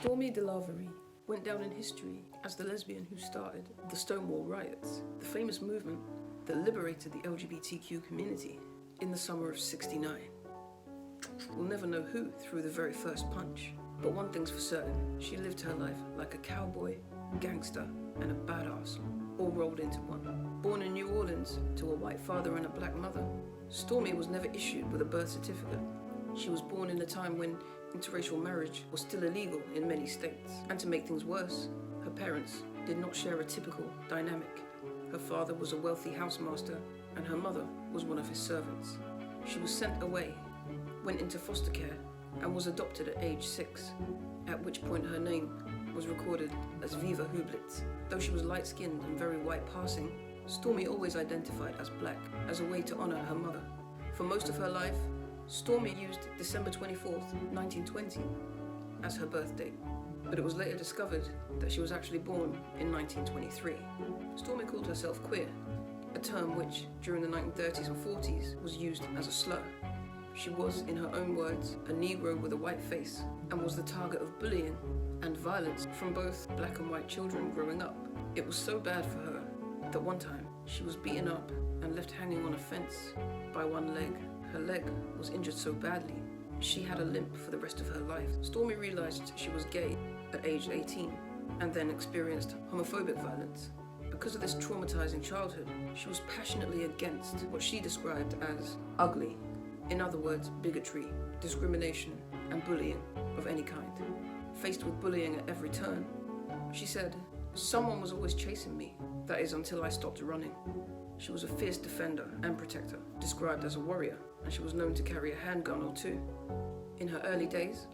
Stormé Delarverie went down in history as the lesbian who started the Stonewall Riots, the famous movement that liberated the LGBTQ community in the summer of '69. We'll never know who threw the very first punch, but one thing's for certain, she lived her life like a cowboy, gangster, and a badass, all rolled into one. Born in New Orleans to a white father and a black mother, Stormé was never issued with a birth certificate. She was born in a time when interracial marriage was still illegal in many states. And to make things worse, her parents did not share a typical dynamic. Her father was a wealthy housemaster, and her mother was one of his servants. She was sent away, went into foster care, and was adopted at age 6, at which point her name was recorded as Viva Hublitz. Though she was light-skinned and very white passing, Stormé always identified as black, as a way to honor her mother. For most of her life, Stormé used December 24th, 1920 as her birth date, but it was later discovered that she was actually born in 1923. Stormé called herself queer, a term which, during the 1930s and 40s, was used as a slur. She was, in her own words, a Negro with a white face, and was the target of bullying and violence from both black and white children growing up. It was so bad for her that one time she was beaten up and left hanging on a fence by one leg. Her leg was injured so badly, she had a limp for the rest of her life. Stormé realized she was gay at age 18 and then experienced homophobic violence. Because of this traumatizing childhood, she was passionately against what she described as ugly. In other words, bigotry, discrimination, and bullying of any kind. Faced with bullying at every turn, she said, "Someone was always chasing me, that is until I stopped running." She was a fierce defender and protector, described as a warrior, and she was known to carry a handgun or two. In her early days,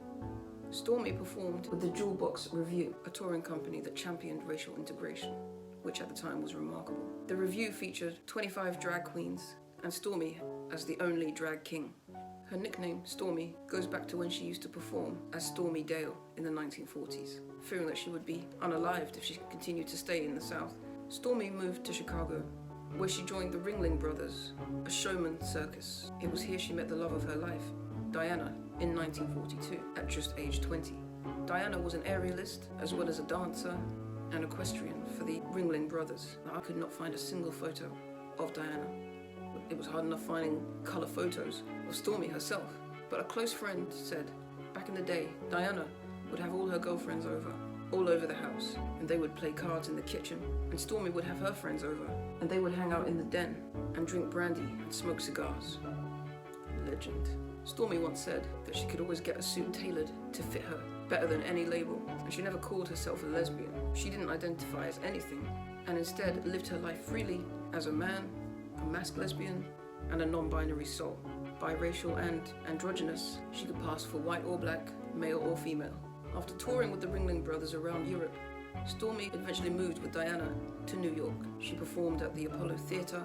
Stormé performed with the Jewel Box Revue, a touring company that championed racial integration, which at the time was remarkable. The revue featured 25 drag queens and Stormé as the only drag king. Her nickname, Stormé, goes back to when she used to perform as Stormé Dale in the 1940s. Fearing that she would be unalived if she continued to stay in the South, Stormé moved to Chicago, where she joined the Ringling Brothers, a showman circus. It was here she met the love of her life, Diana, in 1942, at just age 20. Diana was an aerialist, as well as a dancer and equestrian for the Ringling Brothers. Now, I could not find a single photo of Diana. It was hard enough finding colour photos of Stormé herself. But a close friend said, back in the day, Diana would have all her girlfriends over, all over the house, and they would play cards in the kitchen, and Stormé would have her friends over, and they would hang out in the den and drink brandy and smoke cigars. Legend. Stormé once said that she could always get a suit tailored to fit her better than any label, and she never called herself a lesbian. She didn't identify as anything, and instead lived her life freely as a man, a masc lesbian, and a non-binary soul. Biracial and androgynous, she could pass for white or black, male or female. After touring with the Ringling Brothers around Europe, Stormé eventually moved with Diana to New York. She performed at the Apollo Theatre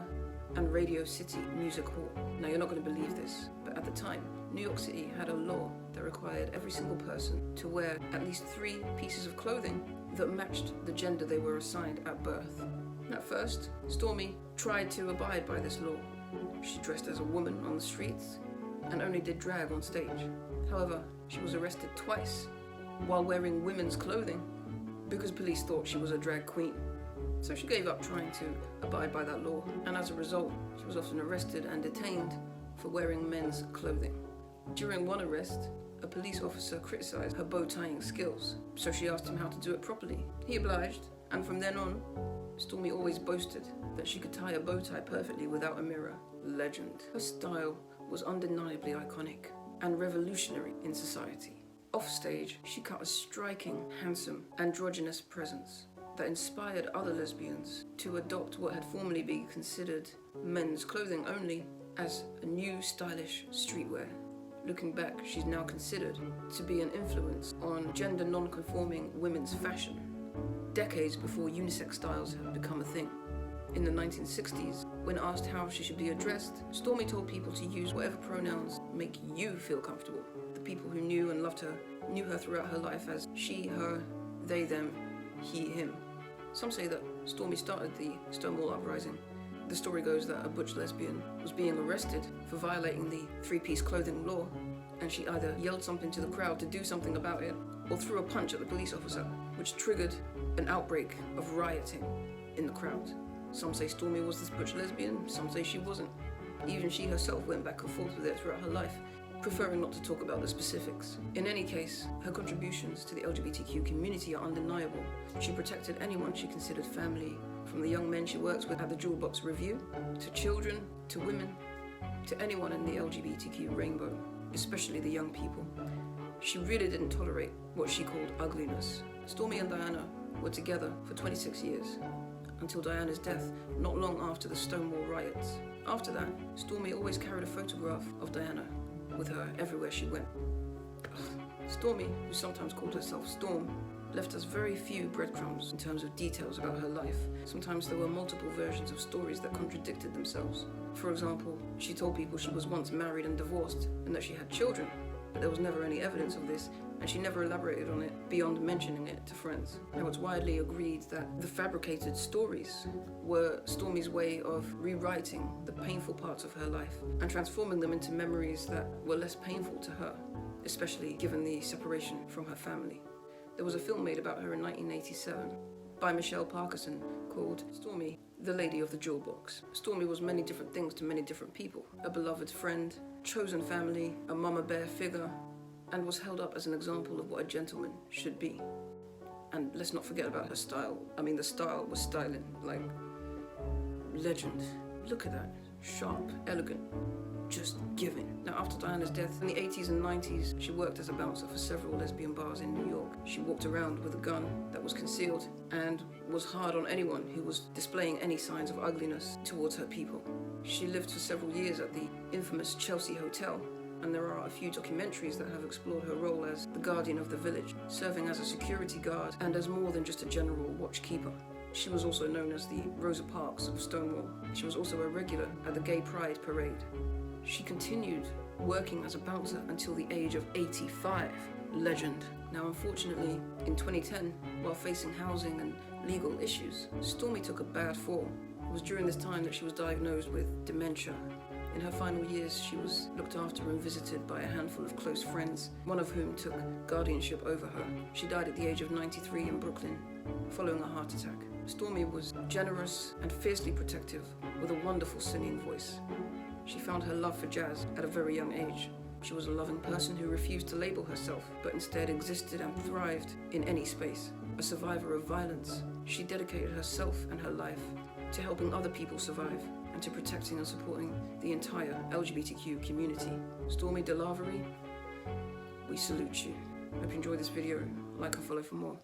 and Radio City Music Hall. Now, you're not going to believe this, but at the time, New York City had a law that required every single person to wear at least 3 pieces of clothing that matched the gender they were assigned at birth. At first, Stormé tried to abide by this law. She dressed as a woman on the streets and only did drag on stage. However, she was arrested twice while wearing women's clothing because police thought she was a drag queen. So she gave up trying to abide by that law, and as a result, she was often arrested and detained for wearing men's clothing. During one arrest, a police officer criticized her bow tying skills, so she asked him how to do it properly. He obliged, and from then on, Stormé always boasted that she could tie a bow tie perfectly without a mirror. Legend. Her style was undeniably iconic and revolutionary in society. Off stage, she cut a striking, handsome, androgynous presence that inspired other lesbians to adopt what had formerly been considered men's clothing only as a new stylish streetwear. Looking back, she's now considered to be an influence on gender non-conforming women's fashion, decades before unisex styles had become a thing. In the 1960s, when asked how she should be addressed, Stormé told people to use whatever pronouns make you feel comfortable. The people who knew and loved her knew her throughout her life as she, her, they, them, he, him. Some say that Stormé started the Stonewall Uprising. The story goes that a butch lesbian was being arrested for violating the 3-piece clothing law, and she either yelled something to the crowd to do something about it, or threw a punch at the police officer, which triggered an outbreak of rioting in the crowd. Some say Stormé was this butch lesbian, some say she wasn't. Even she herself went back and forth with it throughout her life, preferring not to talk about the specifics. In any case, her contributions to the LGBTQ community are undeniable. She protected anyone she considered family, from the young men she worked with at the Jewel Box Review, to children, to women, to anyone in the LGBTQ rainbow, especially the young people. She really didn't tolerate what she called ugliness. Stormé and Diana were together for 26 years, until Diana's death not long after the Stonewall Riots. After that, Stormé always carried a photograph of Diana with her everywhere she went. Stormé, who sometimes called herself Storm, left us very few breadcrumbs in terms of details about her life. Sometimes there were multiple versions of stories that contradicted themselves. For example, she told people she was once married and divorced and that she had children, but there was never any evidence of this, and she never elaborated on it beyond mentioning it to friends. Now, it's widely agreed that the fabricated stories were Stormé's way of rewriting the painful parts of her life and transforming them into memories that were less painful to her, especially given the separation from her family. There was a film made about her in 1987 by Michelle Parkinson called Stormé, the Lady of the Jewel Box. Stormé was many different things to many different people: a beloved friend, chosen family, a mama bear figure, and was held up as an example of what a gentleman should be. And let's not forget about her style. I mean, the style was styling, like legend. Look at that, sharp, elegant, just giving. Now, after Diana's death in the 80s and 90s, she worked as a bouncer for several lesbian bars in New York. She walked around with a gun that was concealed and was hard on anyone who was displaying any signs of ugliness towards her people. She lived for several years at the infamous Chelsea Hotel, and there are a few documentaries that have explored her role as the guardian of the village, serving as a security guard and as more than just a general watchkeeper. She was also known as the Rosa Parks of Stonewall. She was also a regular at the Gay Pride Parade. She continued working as a bouncer until the age of 85. Legend. Now, unfortunately, in 2010, while facing housing and legal issues, Stormé took a bad fall. It was during this time that she was diagnosed with dementia. In her final years, she was looked after and visited by a handful of close friends, one of whom took guardianship over her. She died at the age of 93 in Brooklyn, following a heart attack. Stormé was generous and fiercely protective, with a wonderful singing voice. She found her love for jazz at a very young age. She was a loving person who refused to label herself, but instead existed and thrived in any space. A survivor of violence, she dedicated herself and her life to helping other people survive and to protecting and supporting the entire LGBTQ community. Stormé Delarverie, we salute you. Hope you enjoyed this video. Like and follow for more.